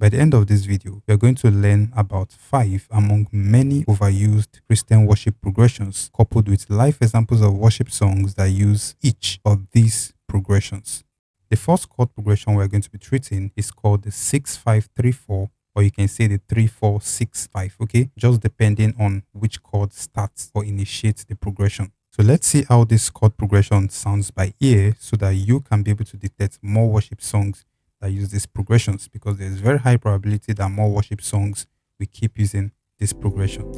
By the end of this video, we are going to learn about 5 among many overused Christian worship progressions, coupled with live examples of worship songs that use each of these progressions. The first chord progression we are going to be treating is called the 6-5-3-4, or you can say the 3-4-6-5, okay? Just depending on which chord starts or initiates the progression. So let's see how this chord progression sounds by ear so that you can be able to detect more worship songs that use these progressions, because there's very high probability that more worship songs will keep using this progression.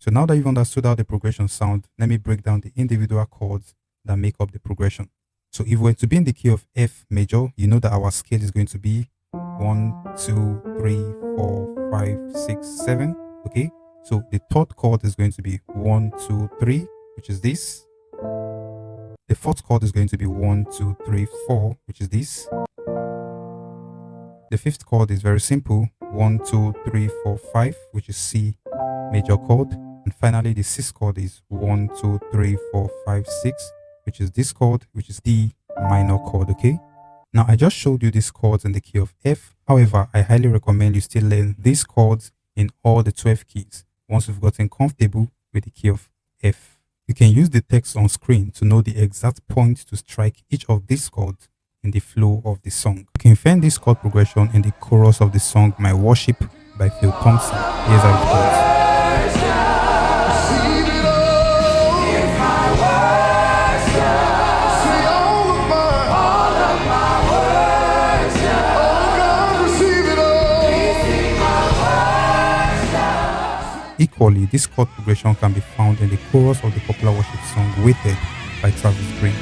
So now that you've understood how the progression sound, let me break down the individual chords that make up the progression. So if we're to be in the key of F major, you know that our scale is going to be 1, 2, 3, 4, 5, 6, 7. Okay. So the third chord is going to be 1, 2, 3, which is this. The fourth chord is going to be 1, 2, 3, 4, which is this. The fifth chord is very simple, 1, 2, 3, 4, 5, which is C major chord. And finally, the sixth chord is 1, 2, 3, 4, 5, 6, which is this chord, which is D minor chord, okay? Now, I just showed you these chords in the key of F. However, I highly recommend you still learn these chords in all the 12 keys once you've gotten comfortable with the key of F. You can use the text on screen to know the exact point to strike each of these chords in the flow of the song. You can find this chord progression in the chorus of the song My Worship by Phil Thompson. Here's how it goes. Equally, this chord progression can be found in the chorus of the popular worship song Waited by Travis Green.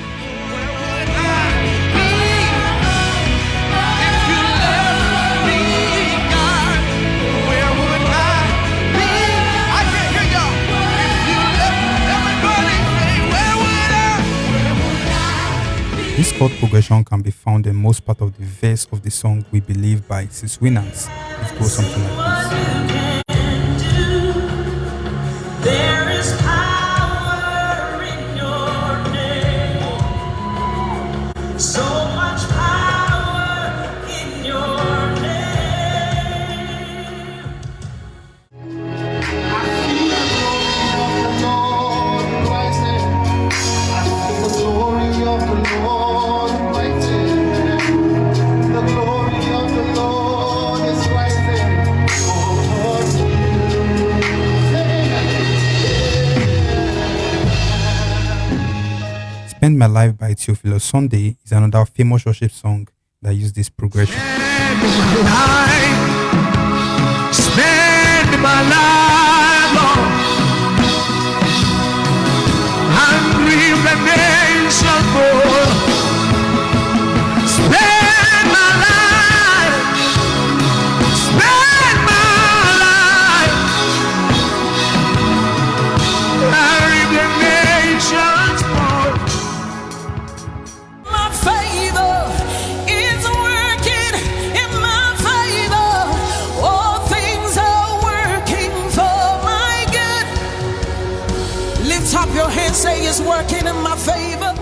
This chord progression can be found in most part of the verse of the song We Believe by Sis Winners. It goes something like this. There is power in your name, so much power in your name. I feel the Lord rising, the glory of the Lord rising, the glory of the Lord is rising over you. Spend My Life by Theophilus Sunday is another famous worship song that uses this progression. Spend my life, Lord, and grieve the nation for. Spend my life, spend my life, and grieve the nations for. Your hand say it's working in my favor.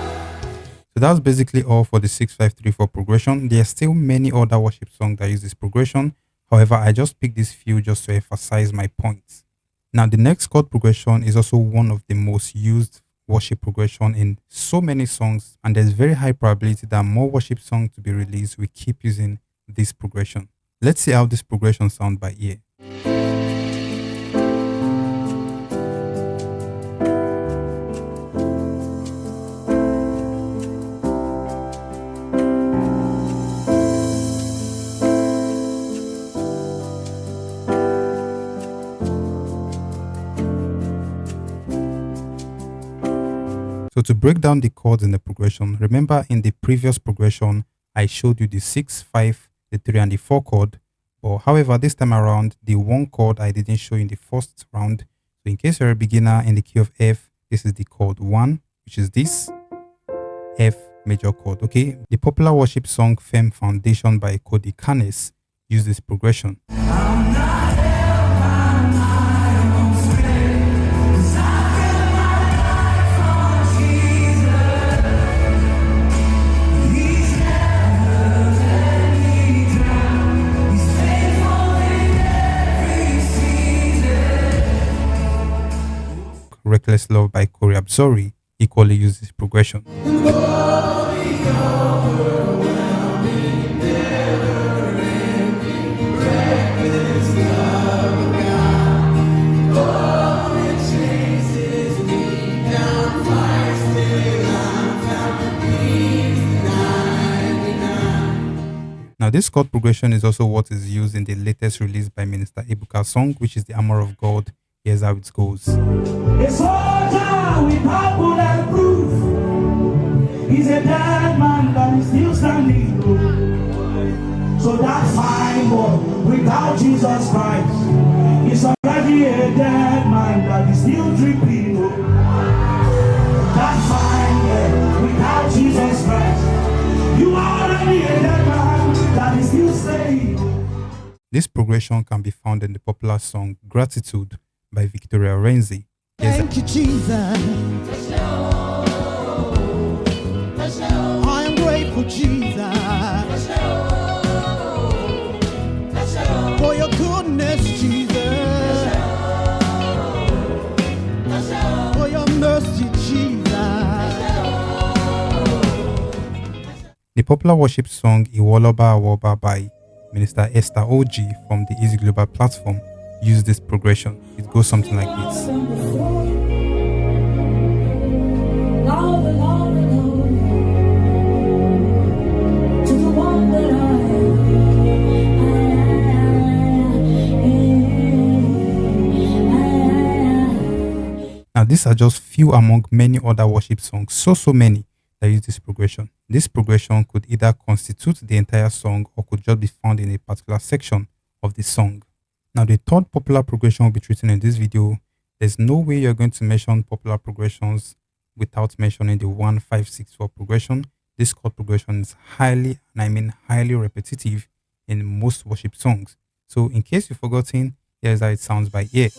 So that's basically all for the 6-5-3-4 progression. There are still many other worship songs that use this progression. However, I just picked this few just to emphasize my points. Now, the next chord progression is also one of the most used worship progression in so many songs, and there's very high probability that more worship songs to be released will keep using this progression. Let's see how this progression sounds by ear. So to break down the chords in the progression, remember in the previous progression, I showed you the 6, 5, the 3 and the 4 chord. But however, this time around, the 1 chord I didn't show in the first round. So in case you're a beginner in the key of F, this is the chord 1, which is this F major chord. Okay, the popular worship song Firm Foundation by Cody Canes use this progression. Reckless Love by Corey Absori equally uses this progression. Now this chord progression is also what is used in the latest release by Minister Ebuka's song, which is The Armor of God. Here's how it goes. A soldier without bulletproof is a dead man that is still standing. So that fine boy without Jesus Christ is already a dead man that is still dripping. That fine boy without Jesus Christ, you are already a dead man that is still saved. This progression can be found in the popular song Gratitude by Victoria Renzi. Thank you, Jesus. I am grateful, Jesus, for your goodness, Jesus, for your mercy, Jesus. The popular worship song Iwoloba Awoba by Minister Esther Oji from the Easy Global platform use this progression. It goes something like this. Now these are just few among many other worship songs, so many that use this progression. This progression could either constitute the entire song or could just be found in a particular section of the song. Now the third popular progression will be treated in this video. There's no way you're going to mention popular progressions without mentioning the 1-5-6-4 progression. This chord progression is highly, and I mean highly repetitive in most worship songs. So in case you've forgotten, here's how it sounds by ear.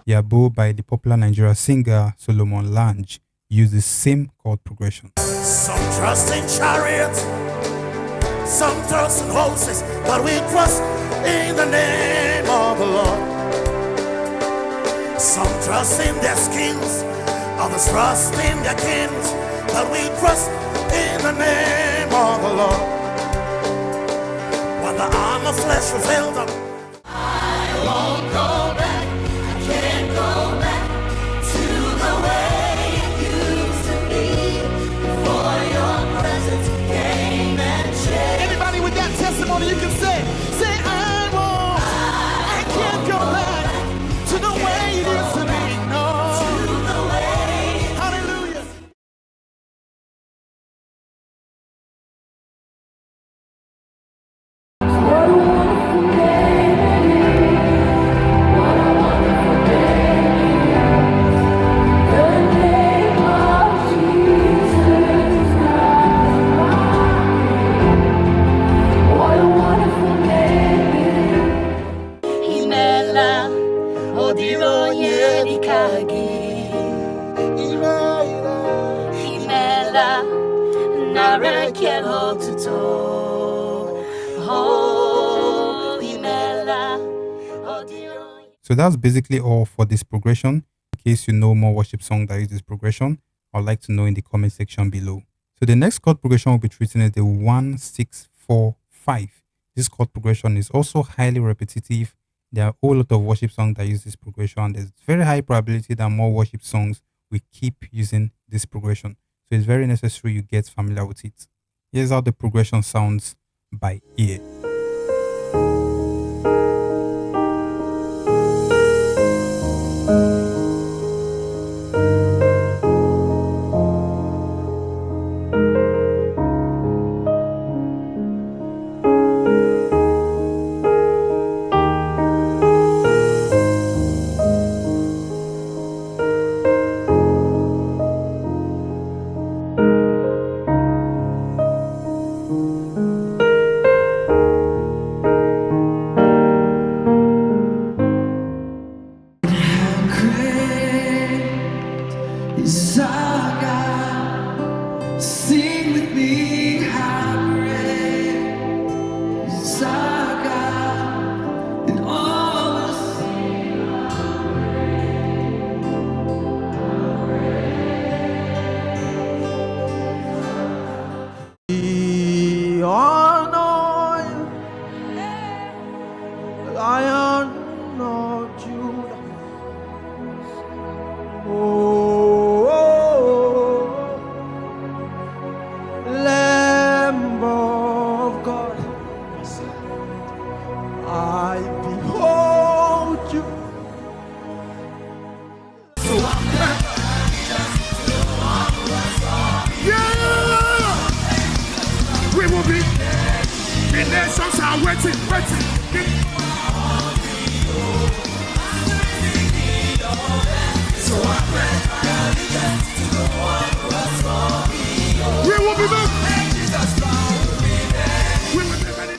Yabo by the popular Nigerian singer Solomon Lange use the same chord progression. Some trust in chariots, some trust in horses, but we trust in the name of the Lord. Some trust in their skins, others trust in their kings, but we trust in the name of the Lord. When the arm of flesh will fail them, I won't go back. Can't go back to the way it used to be before your presence came and changed. Anybody with that testimony, you can say I can't go back to the way it used to be. No, to the way. Hallelujah. Odiro Yerikagi Imela Narekelo Tuto Oh Imela Odiro. So that's basically all for this progression. In case you know more worship songs that use this progression, I'd like to know in the comment section below. So the next chord progression we'll be treating is the 1, 6, 4, 5. This chord progression is also highly repetitive. There are a whole lot of worship songs that use this progression. There's very high probability that more worship songs will keep using this progression. So it's very necessary you get familiar with it. Here's how the progression sounds by ear. Sing with me, how great is our God, and all will sing the honor, Lion of Judah. Lamb of God, I behold you. Yeah! We will be. The nations are waiting. We will be back. We will be ready.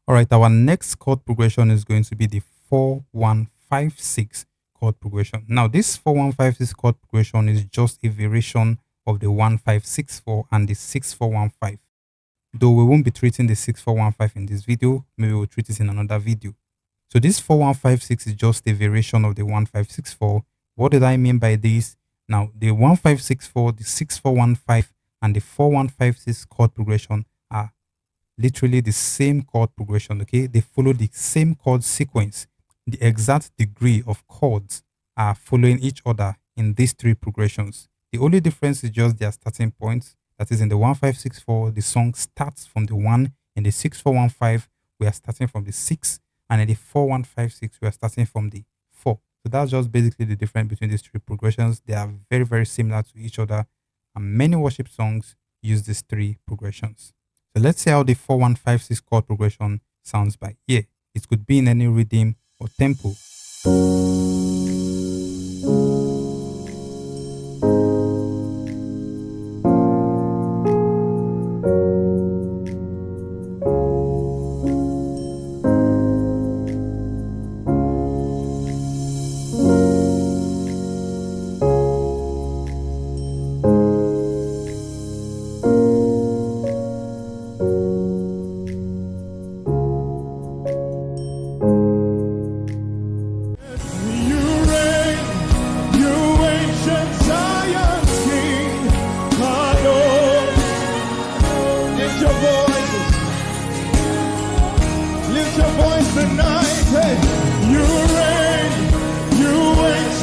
Alright, our next chord progression is going to be the 4-1-5-6 chord progression. Now, this 4-1-5-6 chord progression is just a variation of the 1-5-6-4 and the 6-4-1-5. Though we won't be treating the 6-4-1-5 in this video, maybe we'll treat it in another video. So this 4-1-5-6 is just a variation of the 1-5-6-4. What did I mean by this? Now, the 1-5-6-4, the 6-4-1-5, and the 4-1-5-6 chord progression are literally the same chord progression. Okay, they follow the same chord sequence. The exact degree of chords are following each other in these three progressions. The only difference is just their starting points. That is, in the 1-5-6-4, the song starts from the 1. In the 6-4-1-5, we are starting from the 6, and in the 4-1-5-6, we are starting from the 4. So that's just basically the difference between these three progressions. They are very, very similar to each other, and many worship songs use these three progressions. So let's see how the 4-1-5-6 chord progression sounds by ear. It could be in any rhythm or tempo.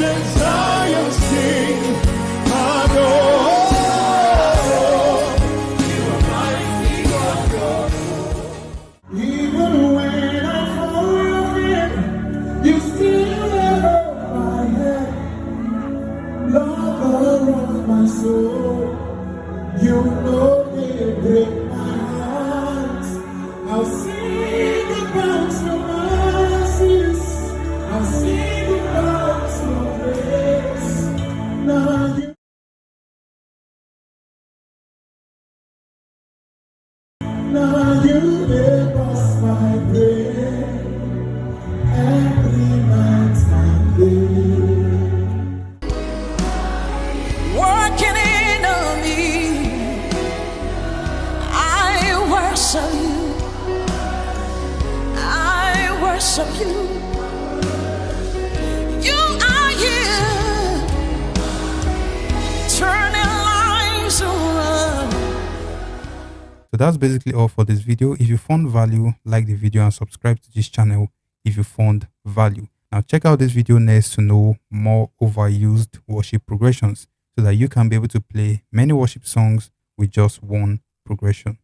Zion sing, adore. Even when I fall in, you still hold my hand, lover of my soul. You know they break my heart. I'll sing about your mercies. I'll sing about your grace. Now you give us my bread every night and day. Working in on me, I worship you. I worship you. You are here, turning lives around. So that's basically all for this video. If you found value, like the video and subscribe to this channel if you found value. Now check out this video next to know more overused worship progressions so that you can be able to play many worship songs with just one progression.